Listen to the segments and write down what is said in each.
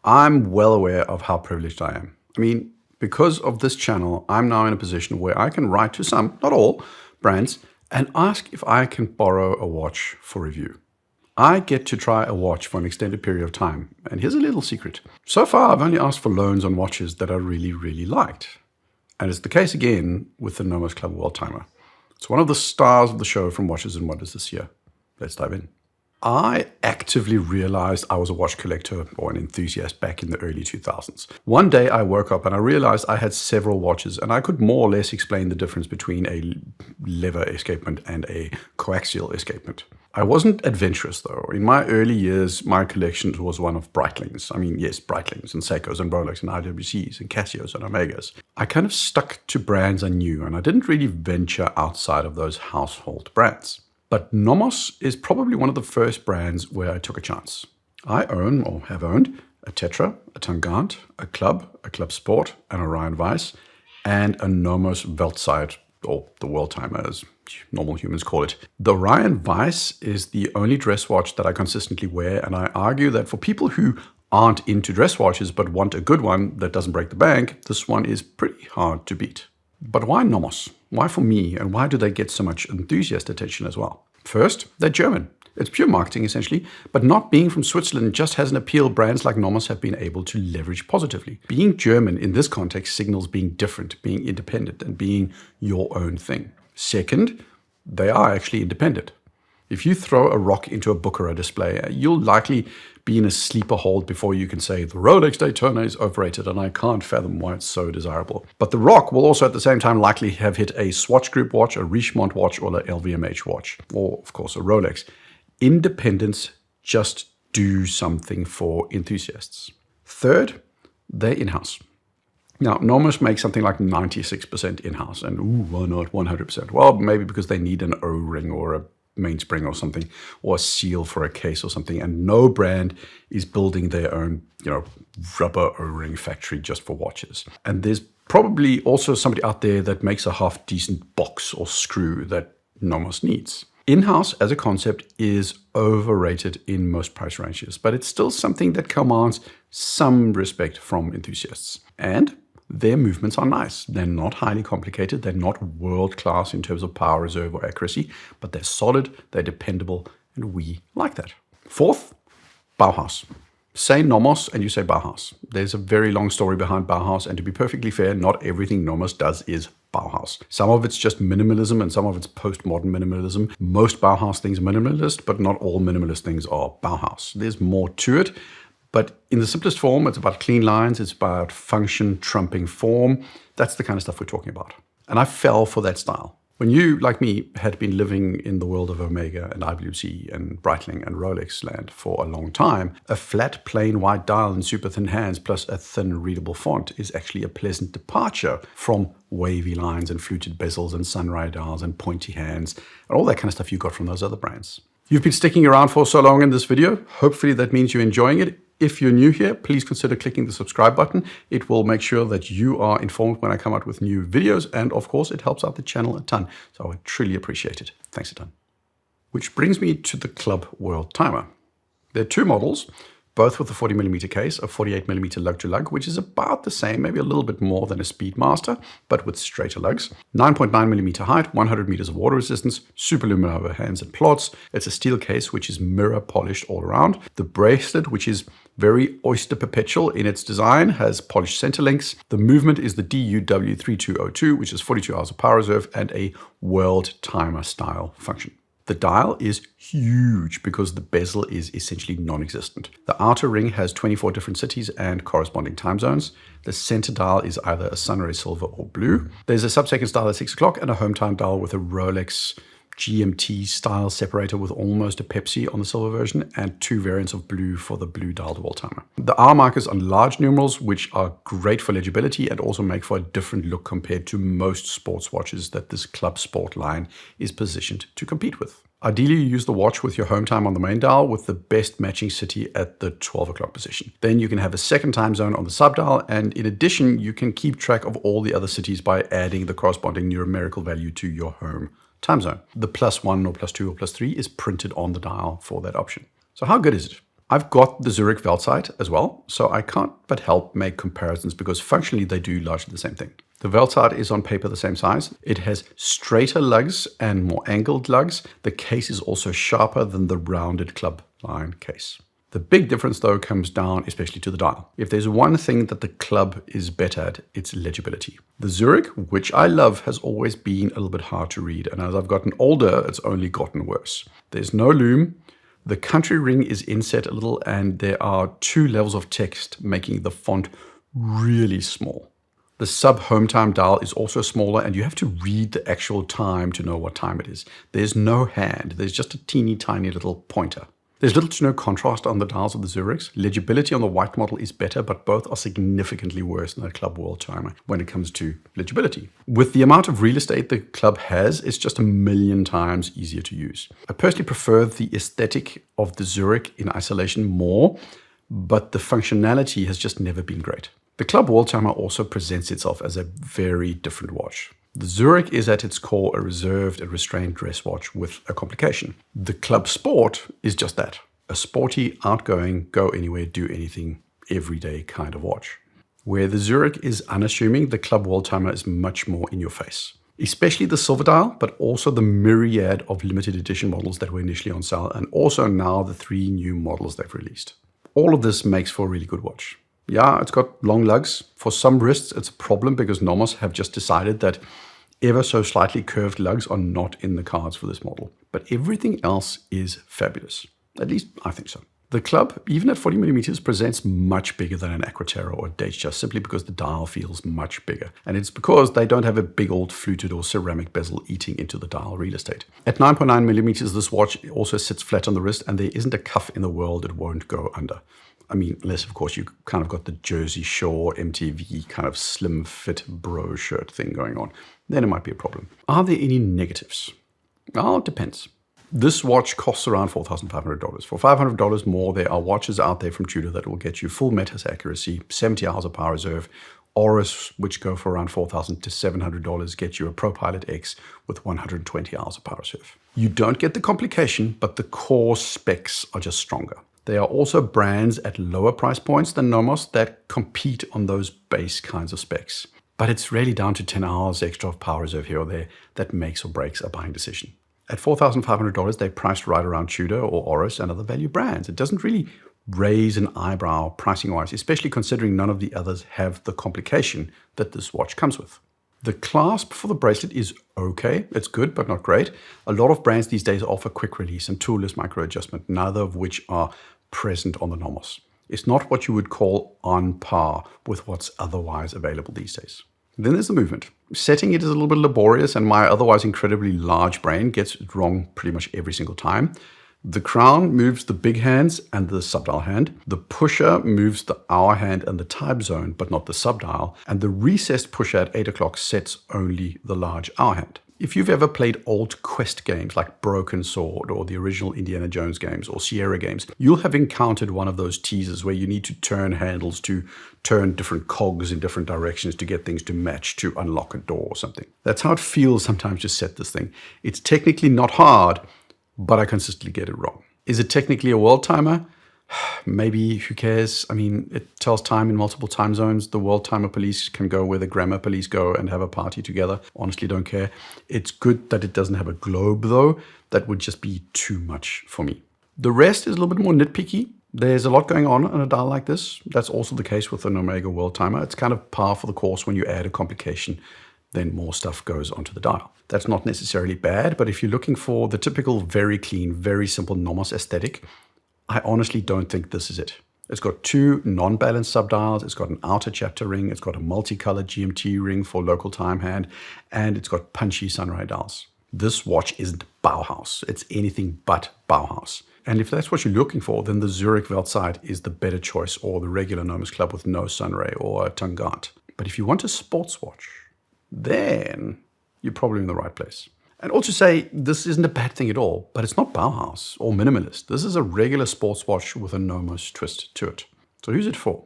I'm well aware of how privileged I am. I mean, because of this channel, I'm now in a position where I can write to some, not all, brands and ask if I can borrow a watch for review. I get to try a watch for an extended period of time. And here's a little secret. So far, I've only asked for loans on watches that I really liked. And it's the case again with the Nomos Club Worldtimer. It's one of the stars of the show from Watches and Wonders this year. Let's dive in. I actively realized I was a watch collector or an enthusiast back in the early 2000s. One day I woke up and I realized I had several watches and I could more or less explain the difference between a lever escapement and a coaxial escapement. I wasn't adventurous though. In my early years, my collection was one of Breitlings. I mean, yes, Breitlings and Seikos and Rolex and IWCs and Casios and Omegas. I kind of stuck to brands I knew and I didn't really venture outside of those household brands. But Nomos is probably one of the first brands where I took a chance. I own, or have owned, a Tetra, a Tangant, a Club Sport, an Orion Weiss, and a Nomos Weltzeit, or the Worldtimer as normal humans call it. The Orion Weiss is the only dress watch that I consistently wear, and I argue that for people who aren't into dress watches but want a good one that doesn't break the bank, this one is pretty hard to beat. But why Nomos? Why for me? And why do they get so much enthusiast attention as well? First, they're German. It's pure marketing essentially, but not being from Switzerland just has an appeal brands like Nomos have been able to leverage positively. Being German in this context signals being different, being independent, and being your own thing. Second, they are actually independent. If you throw a rock into a Bucherer display, you'll likely be in a sleeper hold before you can say the Rolex Daytona is overrated and I can't fathom why it's so desirable. But the rock will also at the same time likely have hit a Swatch Group watch, a Richemont watch, or an LVMH watch, or of course a Rolex. Independents just do something for enthusiasts. Third, they're in-house. Now, Nomos makes something like 96% in-house, and why not 100%? Well, maybe because they need an O-ring or a mainspring or something, or a seal for a case or something, and no brand is building their own, rubber O-ring factory just for watches. And there's probably also somebody out there that makes a half-decent box or screw that Nomos needs. In-house as a concept is overrated in most price ranges, but it's still something that commands some respect from enthusiasts. And their movements are nice. They're not highly complicated. They're not world-class in terms of power reserve or accuracy, but they're solid, they're dependable, and we like that. Fourth, Bauhaus. Say Nomos and you say Bauhaus. There's a very long story behind Bauhaus, and to be perfectly fair, not everything Nomos does is Bauhaus. Some of it's just minimalism and some of it's postmodern minimalism. Most Bauhaus things are minimalist, but not all minimalist things are Bauhaus. There's more to it. But in the simplest form, it's about clean lines, it's about function trumping form. That's the kind of stuff we're talking about. And I fell for that style. When you, like me, had been living in the world of Omega and IWC and Breitling and Rolex land for a long time, a flat, plain white dial and super thin hands plus a thin readable font is actually a pleasant departure from wavy lines and fluted bezels and sunrise dials and pointy hands and all that kind of stuff you got from those other brands. You've been sticking around for so long in this video. Hopefully that means you're enjoying it. If you're new here, please consider clicking the subscribe button. It will make sure that you are informed when I come out with new videos. And of course, it helps out the channel a ton. So I truly appreciate it. Thanks a ton. Which brings me to the Club Worldtimer. There are two models, both with a 40mm case, a 48mm lug-to-lug, which is about the same, maybe a little bit more than a Speedmaster, but with straighter lugs. 9.9mm height, 100 meters of water resistance, super luminous over hands and plots. It's a steel case, which is mirror polished all around. The bracelet, which is very Oyster Perpetual in its design, has polished center links. The movement is the DUW3202, which is 42 hours of power reserve and a Worldtimer style function. The dial is huge because the bezel is essentially non-existent. The outer ring has 24 different cities and corresponding time zones. The center dial is either a sunray silver or blue. There's a sub-seconds dial at 6 o'clock and a home time dial with a Rolex GMT style separator with almost a Pepsi on the silver version and two variants of blue for the blue dialed Worldtimer. The hour markers on large numerals, which are great for legibility and also make for a different look compared to most sports watches that this Club Sport line is positioned to compete with. Ideally, you use the watch with your home time on the main dial with the best matching city at the 12 o'clock position. Then you can have a second time zone on the sub dial, and in addition, you can keep track of all the other cities by adding the corresponding numerical value to your home time zone. The +1 or +2 or +3 is printed on the dial for that option. So how good is it? I've got the Zurich Weltzeit as well, so I can't but help make comparisons because functionally they do largely the same thing. The Weltzeit is on paper the same size. It has straighter lugs and more angled lugs. The case is also sharper than the rounded club line case. The big difference though comes down especially to the dial. If there's one thing that the club is better at, it's legibility. The Zurich, which I love, has always been a little bit hard to read, and as I've gotten older, it's only gotten worse. There's no loom. The country ring is inset a little, and there are 2 levels of text making the font really small. The sub home time dial is also smaller, and you have to read the actual time to know what time it is. There's no hand. There's just a teeny tiny little pointer. There's little to no contrast on the dials of the Zurichs. Legibility on the white model is better, but both are significantly worse than the Club Worldtimer when it comes to legibility. With the amount of real estate the club has, it's just a million times easier to use. I personally prefer the aesthetic of the Zurich in isolation more, but the functionality has just never been great. The Club Worldtimer also presents itself as a very different watch. The Zurich is at its core a reserved and restrained dress watch with a complication. The Club Sport is just that, a sporty, outgoing, go anywhere, do anything, everyday kind of watch. Where the Zurich is unassuming, the Club Worldtimer is much more in your face. Especially the silver dial, but also the myriad of limited edition models that were initially on sale, and also now the 3 new models they've released. All of this makes for a really good watch. Yeah, it's got long lugs. For some wrists, it's a problem because Nomos have just decided that ever so slightly curved lugs are not in the cards for this model. But everything else is fabulous. At least I think so. The club, even at 40mm, presents much bigger than an Aquaterra or a Dacia simply because the dial feels much bigger. And it's because they don't have a big old fluted or ceramic bezel eating into the dial real estate. At 9.9mm, this watch also sits flat on the wrist, and there isn't a cuff in the world it won't go under. I mean, unless, of course, you kind of got the Jersey Shore MTV kind of slim fit bro shirt thing going on. Then it might be a problem. Are there any negatives? Well, it depends. This watch costs around $4,500. For $500 more, there are watches out there from Tudor that will get you full Metis accuracy, 70 hours of power reserve. Oris, which go for around $4,000 to $700, get you a ProPilot X with 120 hours of power reserve. You don't get the complication, but the core specs are just stronger. There are also brands at lower price points than Nomos that compete on those base kinds of specs. But it's really down to 10 hours extra of power reserve here or there that makes or breaks a buying decision. At $4,500, they're priced right around Tudor or Oris and other value brands. It doesn't really raise an eyebrow pricing-wise, especially considering none of the others have the complication that this watch comes with. The clasp for the bracelet is okay. It's good, but not great. A lot of brands these days offer quick release and toolless micro adjustment, neither of which are present on the Nomos. It's not what you would call on par with what's otherwise available these days. Then there's the movement. Setting it is a little bit laborious, and my otherwise incredibly large brain gets it wrong pretty much every single time. The crown moves the big hands and the subdial hand. The pusher moves the hour hand and the time zone, but not the subdial. And the recessed pusher at 8 o'clock sets only the large hour hand. If you've ever played old Quest games like Broken Sword or the original Indiana Jones games or Sierra games, you'll have encountered one of those teasers where you need to turn handles to turn different cogs in different directions to get things to match to unlock a door or something. That's how it feels sometimes to set this thing. It's technically not hard, but I consistently get it wrong. Is it technically a world timer? Maybe, who cares? I mean, it tells time in multiple time zones. The world timer police can go where the grammar police go and have a party together. Honestly, don't care. It's good that it doesn't have a globe, though. That would just be too much for me. The rest is a little bit more nitpicky. There's a lot going on a dial like this. That's also the case with an Omega world timer. It's kind of par for the course. When you add a complication, then more stuff goes onto the dial. That's not necessarily bad, but if you're looking for the typical very clean, very simple Nomos aesthetic, I honestly don't think this is it. It's got 2 non-balanced subdials, it's got an outer chapter ring, it's got a multicolored GMT ring for local time hand, and it's got punchy sunray dials. This watch isn't Bauhaus. It's anything but Bauhaus. And if that's what you're looking for, then the Zurich Weltzeit is the better choice, or the regular Nomos Club with no sunray or a Tangant. But if you want a sports watch, then you're probably in the right place. And also say, this isn't a bad thing at all, but it's not Bauhaus or minimalist. This is a regular sports watch with a Nomos twist to it. So who's it for?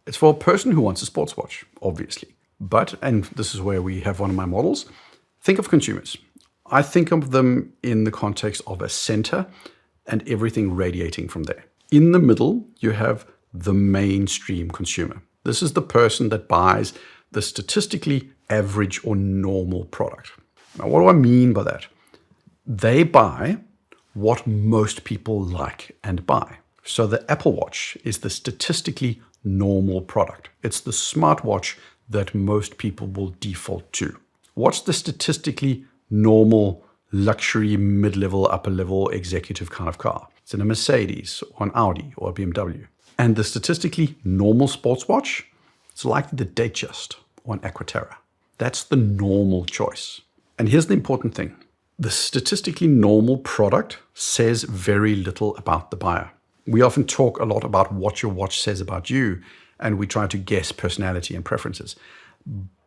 It's for a person who wants a sports watch, obviously. But, and this is where we have one of my models, think of consumers. I think of them in the context of a center and everything radiating from there. In the middle, you have the mainstream consumer. This is the person that buys the statistically average or normal product. Now, what do I mean by that? They buy what most people like and buy. So the Apple Watch is the statistically normal product. It's the smartwatch that most people will default to. What's the statistically normal luxury, mid-level, upper-level, executive kind of car? It's in a Mercedes or an Audi or a BMW. And the statistically normal sports watch, it's likely the Datejust or an Aquaterra. That's the normal choice. And here's the important thing. The statistically normal product says very little about the buyer. We often talk a lot about what your watch says about you, and we try to guess personality and preferences.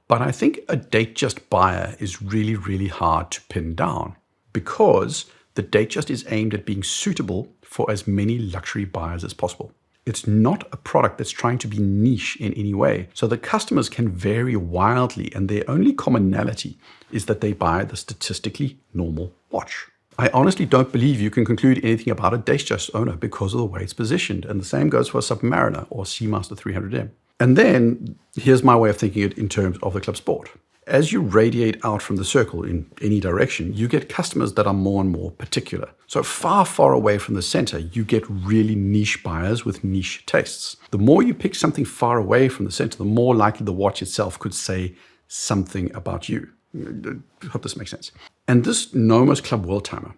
But I think a Datejust buyer is really, really hard to pin down because the Datejust is aimed at being suitable for as many luxury buyers as possible. It's not a product that's trying to be niche in any way. So the customers can vary wildly, and their only commonality is that they buy the statistically normal watch. I honestly don't believe you can conclude anything about a Datejust owner because of the way it's positioned. And the same goes for a Submariner or Seamaster 300M. And then here's my way of thinking it in terms of the Club Sport. As you radiate out from the circle in any direction, you get customers that are more and more particular. So far, far away from the center, you get really niche buyers with niche tastes. The more you pick something far away from the center, the more likely the watch itself could say something about you. I hope this makes sense. And this Nomos Club Worldtimer,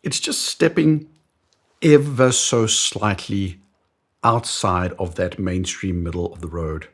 it's just stepping ever so slightly outside of that mainstream middle of the road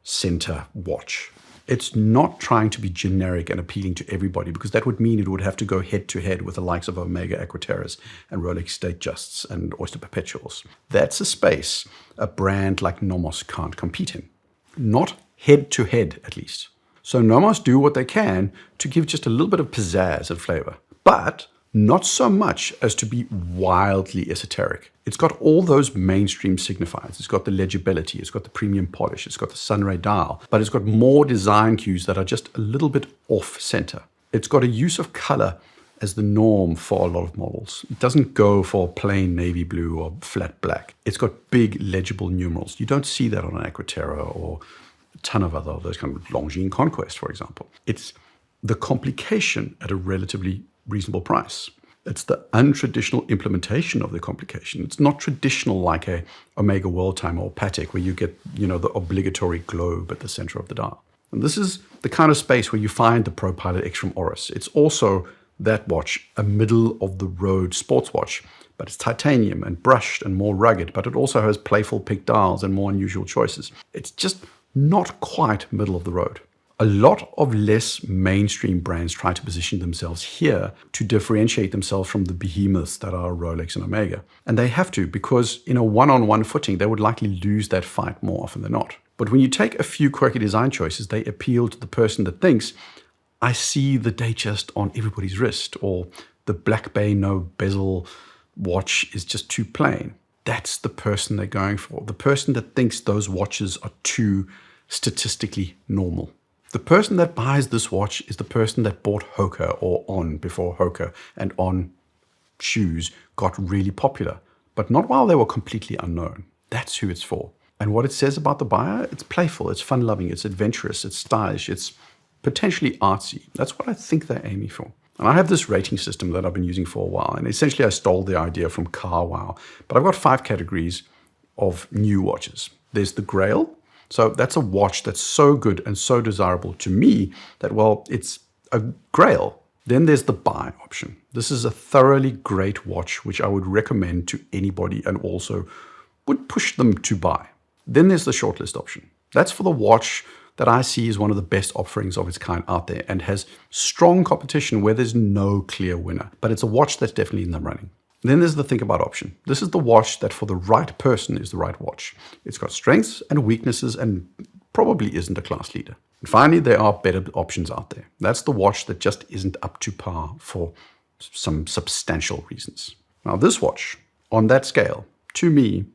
center watch. It's not trying to be generic and appealing to everybody, because that would mean it would have to go head to head with the likes of Omega Aquaterras and Rolex Datejusts and Oyster Perpetuals. That's a space a brand like Nomos can't compete in. Not head to head, at least. So Nomos do what they can to give just a little bit of pizzazz and flavor, but not so much as to be wildly esoteric. It's got all those mainstream signifiers. It's got the legibility, it's got the premium polish, it's got the sunray dial, but it's got more design cues that are just a little bit off center. It's got a use of color as the norm for a lot of models. It doesn't go for plain navy blue or flat black. It's got big legible numerals. You don't see that on an Aquaterra or a ton of other of those kind of Longines Conquest, for example. It's the complication at a relatively reasonable price. It's the untraditional implementation of the complication. It's not traditional like a Omega Worldtimer or Patek, where you get, the obligatory globe at the center of the dial. And this is the kind of space where you find the Pro Pilot X from Oris. It's also that watch, a middle of the road sports watch, but it's titanium and brushed and more rugged, but it also has playful pick dials and more unusual choices. It's just not quite middle of the road. A lot of less mainstream brands try to position themselves here to differentiate themselves from the behemoths that are Rolex and Omega. And they have to, because in a one-on-one footing, they would likely lose that fight more often than not. But when you take a few quirky design choices, they appeal to the person that thinks, I see the Datejust on everybody's wrist, or the Black Bay no bezel watch is just too plain. That's the person they're going for. The person that thinks those watches are too statistically normal. The person that buys this watch is the person that bought Hoka or On before Hoka and On shoes got really popular, but not while they were completely unknown. That's who it's for. And what it says about the buyer, it's playful, it's fun-loving, it's adventurous, it's stylish, it's potentially artsy. That's what I think they're aiming for. And I have this rating system that I've been using for a while, and essentially I stole the idea from CarWow. But I've got 5 categories of new watches. There's the Grail. So that's a watch that's so good and so desirable to me that, well, it's a grail. Then there's the buy option. This is a thoroughly great watch, which I would recommend to anybody and also would push them to buy. Then there's the shortlist option. That's for the watch that I see is one of the best offerings of its kind out there and has strong competition where there's no clear winner. But it's a watch that's definitely in the running. Then there's the think about option. This is the watch that for the right person is the right watch. It's got strengths and weaknesses and probably isn't a class leader. And finally, there are better options out there. That's the watch that just isn't up to par for some substantial reasons. Now this watch, on that scale, to me,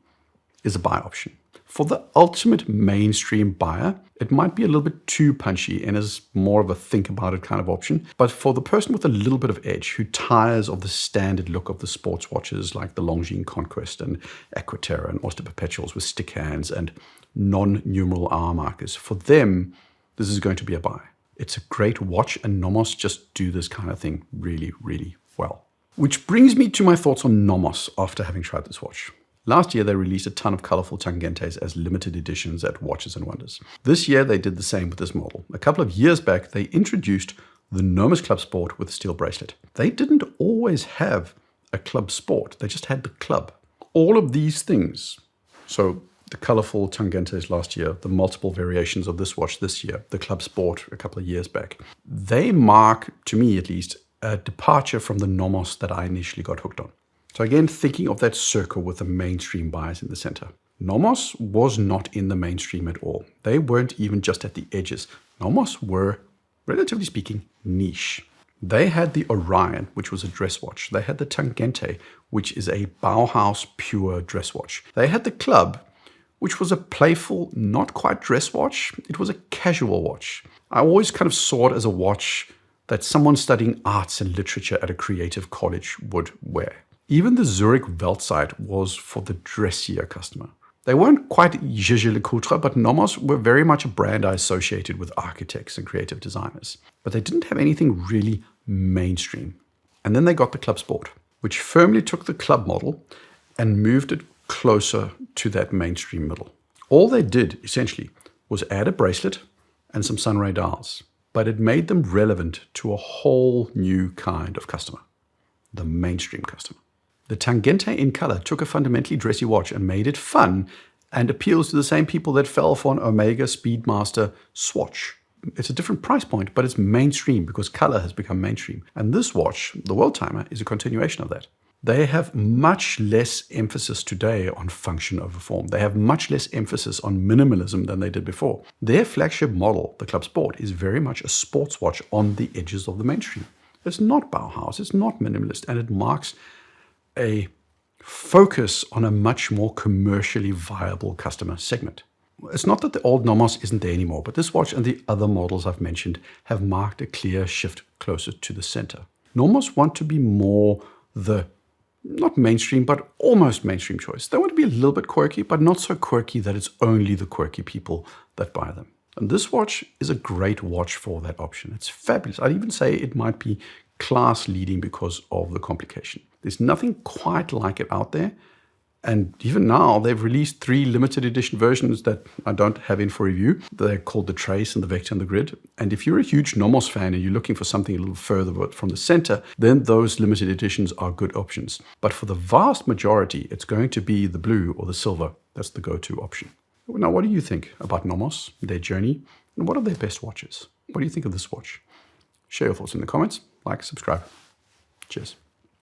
is a buy option. For the ultimate mainstream buyer, it might be a little bit too punchy and is more of a think about it kind of option. But for the person with a little bit of edge who tires of the standard look of the sports watches like the Longines Conquest and Equiterra and Oyster Perpetuals with stick hands and non-numeral hour markers, for them, this is going to be a buy. It's a great watch, and Nomos just do this kind of thing really, really well. Which brings me to my thoughts on Nomos after having tried this watch. Last year, they released a ton of colorful tangentes as limited editions at Watches and Wonders. This year, they did the same with this model. A couple of years back, they introduced the Nomos Club Sport with a steel bracelet. They didn't always have a Club Sport. They just had the Club. All of these things, so the colorful tangentes last year, the multiple variations of this watch this year, the Club Sport a couple of years back, they mark, to me at least, a departure from the Nomos that I initially got hooked on. So again, thinking of that circle with the mainstream buyers in the center. Nomos was not in the mainstream at all. They weren't even just at the edges. Nomos were, relatively speaking, niche. They had the Orion, which was a dress watch. They had the Tangente, which is a Bauhaus pure dress watch. They had the Club, which was a playful, not quite dress watch. It was a casual watch. I always kind of saw it as a watch that someone studying arts and literature at a creative college would wear. Even the Zurich Weltzeit was for the dressier customer. They weren't quite Gigi Le Coultre, but Nomos were very much a brand I associated with architects and creative designers. But they didn't have anything really mainstream. And then they got the Club Sport, which firmly took the Club model and moved it closer to that mainstream middle. All they did, essentially, was add a bracelet and some sunray dials. But it made them relevant to a whole new kind of customer, the mainstream customer. The Tangente in color took a fundamentally dressy watch and made it fun and appeals to the same people that fell for an Omega Speedmaster swatch. It's a different price point, but it's mainstream because color has become mainstream. And this watch, the Worldtimer, is a continuation of that. They have much less emphasis today on function over form. They have much less emphasis on minimalism than they did before. Their flagship model, the Club Sport, is very much a sports watch on the edges of the mainstream. It's not Bauhaus, it's not minimalist, and it marks a focus on a much more commercially viable customer segment. It's not that the old Nomos isn't there anymore, but this watch and the other models I've mentioned have marked a clear shift closer to the center. Nomos want to be more the, not mainstream, but almost mainstream choice. They want to be a little bit quirky, but not so quirky that it's only the quirky people that buy them. And this watch is a great watch for that option. It's fabulous. I'd even say it might be class leading because of the complication. There's nothing quite like it out there. And even now, they've released 3 limited edition versions that I don't have in for review. They're called the Trace and the Vector and the Grid. And if you're a huge Nomos fan and you're looking for something a little further from the center, then those limited editions are good options. But for the vast majority, it's going to be the blue or the silver. That's the go-to option. Now, what do you think about Nomos, their journey, and what are their best watches? What do you think of this watch? Share your thoughts in the comments. Like, subscribe. Cheers.